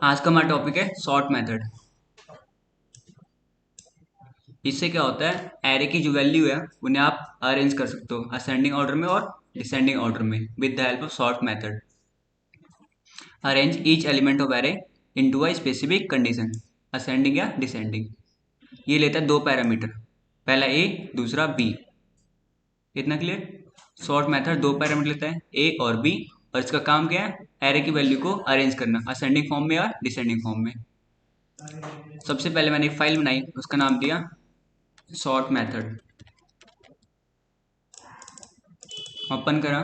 आज का हमारा टॉपिक है सॉर्ट मेथड। इससे क्या होता है, एरे की जो वैल्यू है उन्हें आप अरेंज कर सकते हो असेंडिंग ऑर्डर में और डिसेंडिंग ऑर्डर में with the help of sort method. Arrange each element of array into a specific condition, ascending या डिसेंडिंग। ये लेता है दो पैरामीटर, पहला ए दूसरा बी। इतना क्लियर। सॉर्ट मेथड दो पैरामीटर लेता है, ए और बी, और इसका काम क्या है, एरे की वैल्यू को अरेंज करना असेंडिंग फॉर्म में या डिसेंडिंग फॉर्म में। सबसे पहले मैंने एक फाइल बनाई, उसका नाम दिया सॉर्ट मेथड। ओपन करा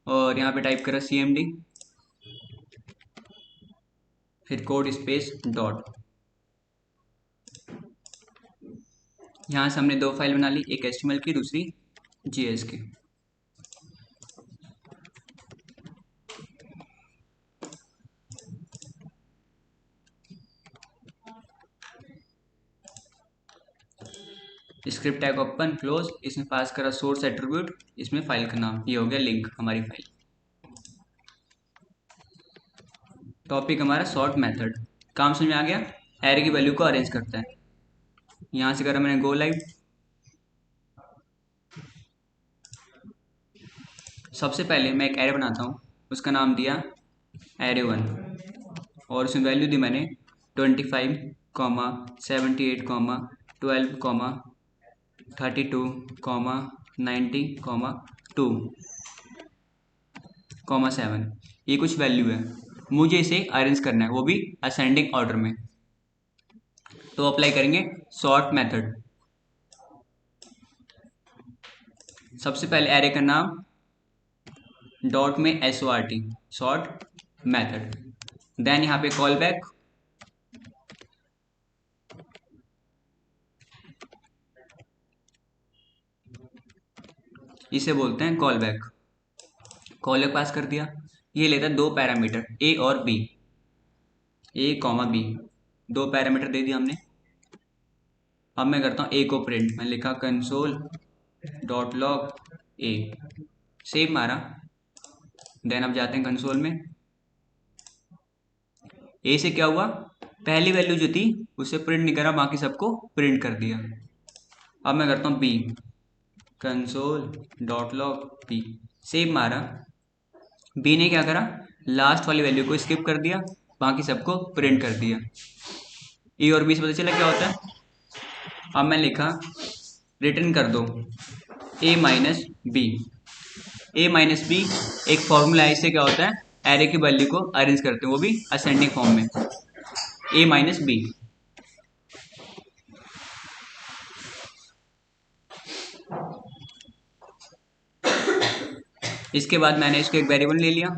और यहाँ पे टाइप करा cmd, फिर कोड स्पेस डॉट। यहाँ से हमने दो फाइल बना ली, एक HTML की दूसरी JS की। स्क्रिप्ट टैग ओपन क्लोज, इसमें पास करा सोर्स एट्रीब्यूट, इसमें फाइल का नाम, ये हो गया लिंक हमारी फाइल। टॉपिक हमारा सॉर्ट मेथड। काम समझ में आ गया, एरे की वैल्यू को अरेंज करता है। यहाँ से करा मैंने गो लाइव। सबसे पहले मैं एक एरे बनाता हूँ, उसका नाम दिया array1, और उसमें वैल्यू दी मैंने 25, 78, 12, 32, 90, 2, 7। ये कुछ वैल्यू है, मुझे इसे अरेंज करना है, वो भी असेंडिंग ऑर्डर में। तो अप्लाई करेंगे सॉर्ट मेथड। सबसे पहले एरे का नाम डॉट में SORT, सॉर्ट मेथड। देन यहाँ पे कॉल बैक, इसे बोलते हैं कॉल बैक। कॉल बैक पास कर दिया। ये लेता है दो पैरामीटर ए और बी, ए कॉमा बी, दो पैरामीटर दे दिया हमने। अब मैं करता हूँ ए को प्रिंट, मैंने लिखा कंसोल डॉट लॉग ए, सेव मारा। देन अब जाते हैं कंसोल में। ए से क्या हुआ, पहली वैल्यू जो थी उसे प्रिंट नहीं करा, बाकी सबको प्रिंट कर दिया। अब मैं करता हूँ b, console dot log b, save मारा। बी ने क्या करा, लास्ट वाली वैल्यू को स्किप कर दिया, बाकी सबको प्रिंट कर दिया। ए और बी से पता चला क्या होता है। अब मैं लिखा रिटर्न कर दो ए माइनस बी। ए माइनस बी एक फॉर्मूला है, इससे क्या होता है, एरे की वैल्यू को अरेंज करते हैं, वो भी असेंडिंग फॉर्म में, ए माइनस बी। इसके बाद मैंने इसको एक वेरिएबल ले लिया,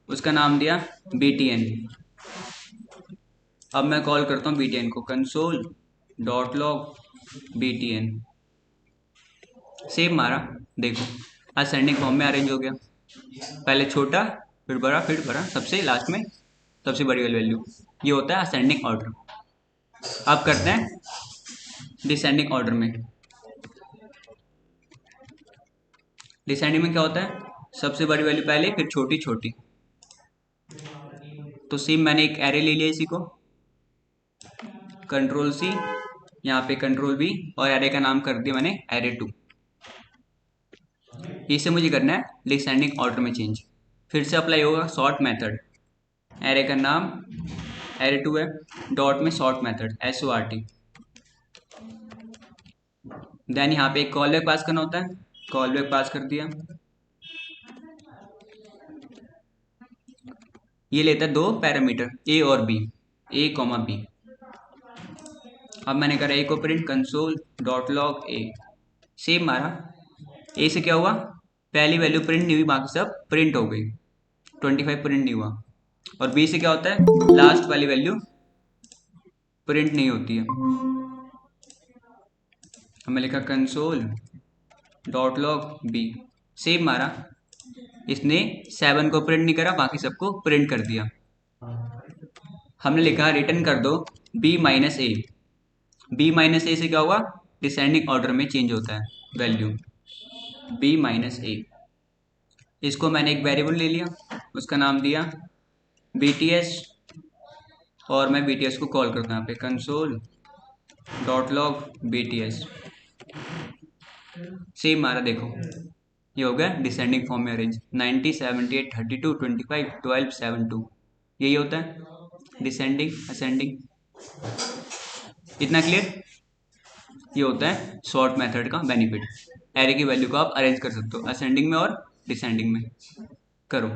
उसका नाम दिया btn। अब मैं कॉल करता हूँ btn को, console dot log btn, save मारा। देखो असेंडिंग फॉर्म में अरेंज हो गया, पहले छोटा फिर बड़ा फिर बड़ा, सबसे लास्ट में सबसे बड़ी वाली वैल्यू। ये होता है असेंडिंग ऑर्डर। अब करते हैं डिसेंडिंग ऑर्डर में। डिसेंडिंग में क्या होता है, सबसे बड़ी वैल्यू पहले फिर छोटी छोटी। तो सेम मैंने एक एरे ले लिया, इसी को कंट्रोल C, यहाँ पे कंट्रोल V, और एरे का नाम कर दिया मैंने array2। इसे मुझे करना है डिसेंडिंग ऑर्डर में चेंज। फिर से अप्लाई होगा सॉर्ट मेथड। एरे का नाम array2 है, डॉट में सॉर्ट मेथड SORT। देन यहाँ पे एक कॉल बैक पास करना होता है, कॉल बैक पास कर दिया। ये लेता है दो पैरामीटर ए और बी, ए कॉमा बी। अब मैंने करा ए को प्रिंट, कंसोल डॉट लॉग ए, सेव मारा। ए से क्या हुआ, पहली वैल्यू प्रिंट नहीं हुई, बाकी सब प्रिंट हो गई, 25 प्रिंट नहीं हुआ। और बी से क्या होता है, लास्ट वाली वैल्यू प्रिंट नहीं होती है। हमें लिखा console dot log b, save मारा। इसने 7 को प्रिंट नहीं करा, बाकी सबको प्रिंट कर दिया। हमने लिखा रिटर्न कर दो बी माइनस ए। बी माइनस ए से क्या हुआ, डिसेंडिंग ऑर्डर में चेंज होता है वैल्यू, बी माइनस ए। इसको मैंने एक वेरिएबल ले लिया, उसका नाम दिया BTS, और मैं BTS को कॉल करता हूँ यहाँ पे console dot log BTS। Same मारा देखो, ये हो गया डिसेंडिंग फॉर्म में अरेंज। 90 78 32 25 12 7 2, यही होता है डिसेंडिंग असेंडिंग। इतना क्लियर? ये होता है सॉर्ट मेथड का बेनिफिट। एरे की वैल्यू को आप अरेंज कर सकते हो असेंडिंग में और डिसेंडिंग में। करो।